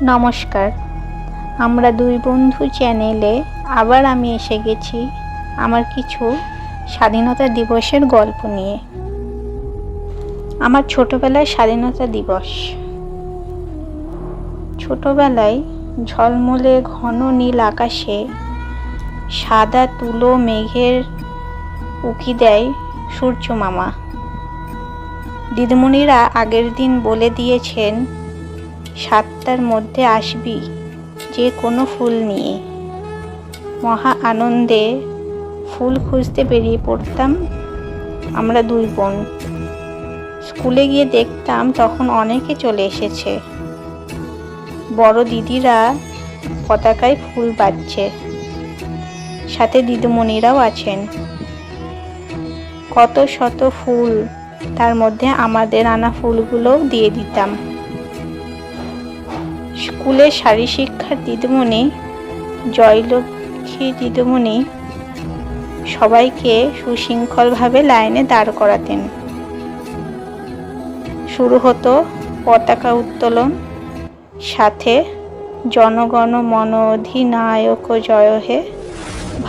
নমস্কার, আমরা দুই বন্ধু চ্যানেলে আবার আমি এসে গেছি আমার কিছু স্বাধীনতা দিবসের গল্প নিয়ে। আমার ছোটবেলায় স্বাধীনতা দিবস। ছোটবেলায় ঝলমলে ঘন নীল আকাশে সাদা তুলো মেঘের উকি দেয় সূর্য মামা। দিদিমণিরা আগের দিন বলে দিয়েছেন 7টার মধ্যে আসবি যে কোনো ফুল নিয়ে। মহা আনন্দে ফুল খুঁজতে বেরিয়ে পড়তাম আমরা দুই বোন। স্কুলে গিয়ে দেখতাম তখন অনেকে চলে এসেছে। বড় দিদিরা পতাকায় ফুল বাঁধছে, সাথে দিদিমণিরাও আছেন। কত শত ফুল, তার মধ্যে আমাদের আনা ফুলগুলোও দিয়ে দিতাম। স্কুলের শারী শিক্ষার দিদিমণি, জয়লক্ষ্মী দিদিমণি সবাইকে সুশৃঙ্খলভাবে লাইনে দাঁড় করাতেন। শুরু হতো পতাকা উত্তোলন, সাথে জনগণ মন অধিনায়ক জয় হে,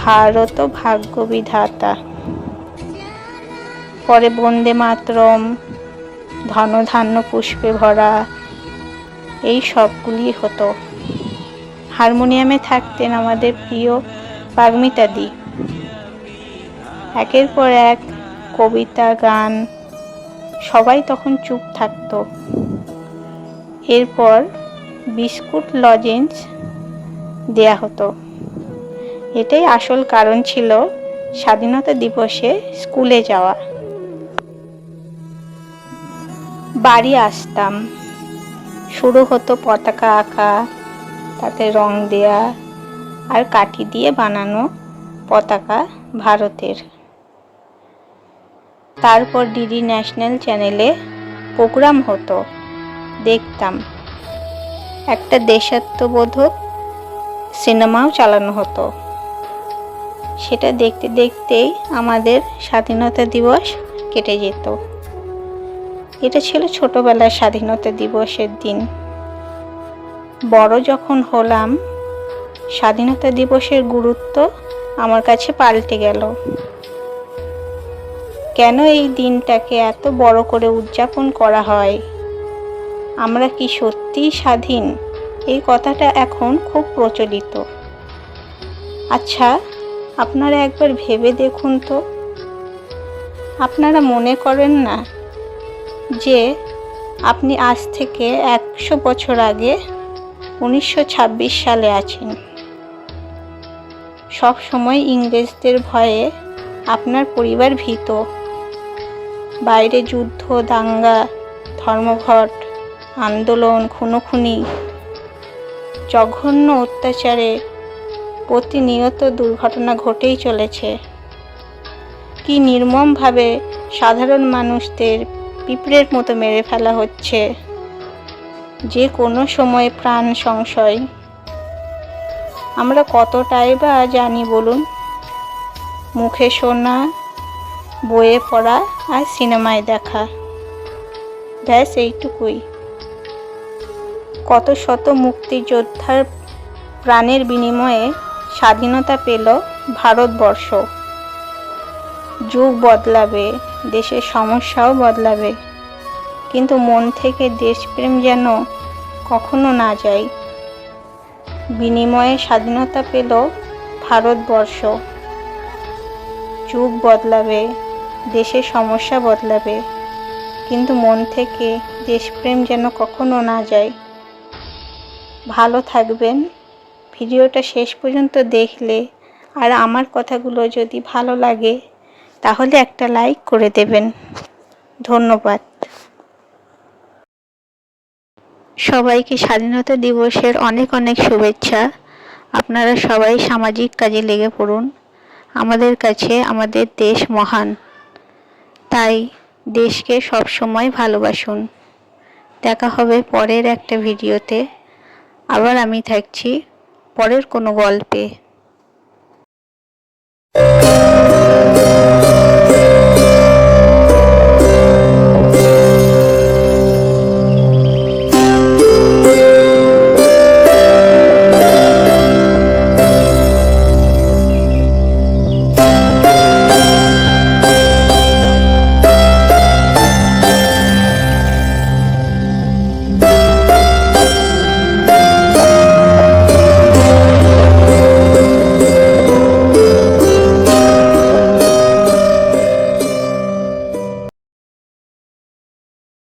ভারত ভাগ্য বিধাতা। পরে বন্দে মাতরম, ধন ধান্য পুষ্পে ভরা, এই সবগুলি হতো। হারমোনিয়ামে থাকতেন আমাদের প্রিয় পাগমিতাদি। একের পর এক কবিতা, গান, সবাই তখন চুপ থাকতো। এরপর বিস্কুট লজেন্স দেয়া হতো। এটাই আসল কারণ ছিল স্বাধীনতা দিবসে স্কুলে যাওয়া। বাড়ি আসতাম, শুরু হতো পতাকা আঁকা, তাতে রং দেয়া আর কাঠি দিয়ে বানানো পতাকা ভারতের। তারপর ডিডি ন্যাশনাল চ্যানেলে প্রোগ্রাম হতো, দেখতাম। একটা দেশাত্মবোধক সিনেমাও চালানো হতো। সেটা দেখতে দেখতেই আমাদের স্বাধীনতা দিবস কেটে যেত। এটা ছিল ছোটবেলার স্বাধীনতা দিবসের দিন। বড় যখন হলাম, স্বাধীনতা দিবসের গুরুত্ব আমার কাছে পাল্টে গেল। কেন এই দিনটাকে এত বড় করে উদযাপন করা হয়? আমরা কি সত্যিই স্বাধীন? এই কথাটা এখন খুব প্রচলিত। আচ্ছা, আপনারা একবার ভেবে দেখুন তো, আপনারা মনে করেন না যে আপনি আজ থেকে 100 বছর আগে 1926 সালে আছেন? সব সময় ইংরেজদের ভয়ে আপনার পরিবার ভীত। বাইরে যুদ্ধ, দাঙ্গা, ধর্মঘট, আন্দোলন, খুনোখুনি, জঘন্য অত্যাচারে প্রতিনিয়ত দুর্ঘটনা ঘটেই চলেছে। কি নির্মমভাবে সাধারণ মানুষদের পিঁপড়ের মতো মেরে ফেলা হচ্ছে, যে কোনো সময় প্রাণ সংশয়। আমরা কতটাই বা জানি বলুন? মুখে শোনা, বইয়ে পড়া আর সিনেমায় দেখা, ব্যাস এইটুকুই। কত শত মুক্তিযোদ্ধার প্রাণের বিনিময়ে স্বাধীনতা পেল ভারতবর্ষ। যুগ বদলাবে, দেশের সমস্যাও বদলাবে, কিন্তু মন থেকে দেশপ্রেম যেন কখনো না যায়। বিনিময়ে স্বাধীনতা পেল ভারতবর্ষ। যুগ বদলাবে, দেশের সমস্যা বদলাবে, কিন্তু মন থেকে দেশপ্রেম যেন কখনো না যায়। ভালো থাকবেন। ভিডিওটা শেষ পর্যন্ত দেখলে আর আমার কথাগুলো যদি ভালো লাগে তাহলে একটা লাইক করে দেবেন। ধন্যবাদ। সবাইকে স্বাধীনতা দিবসের অনেক অনেক শুভেচ্ছা। আপনারা সবাই সামাজিক কাজে লেগে পড়ুন। আমাদের কাছে আমাদের দেশ মহান, তাই দেশকে সব সময় ভালোবাসুন। দেখা হবে পরের একটা ভিডিওতে। আবার আমি থাকছি পরের কোনো গল্পে।